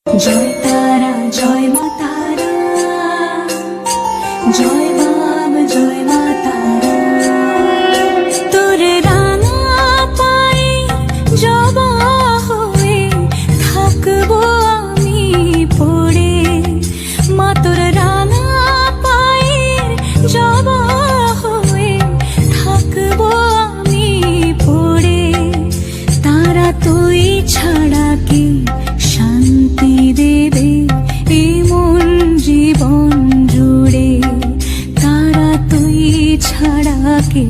জয় তারা জয় মা তারা, জয় বাম জয় মা তারা। তোর রাঙা পায়ে জবা হয়ে থাকবো আমি পড়ে, মা তোর রাঙা পায়ের জবা হয়ে থাকবো আমি পড়ে। তারা তুই ছাড়া কি শান্তি দেবে এমন জীবন জুড়ে, তারা তুই ছাড়া কে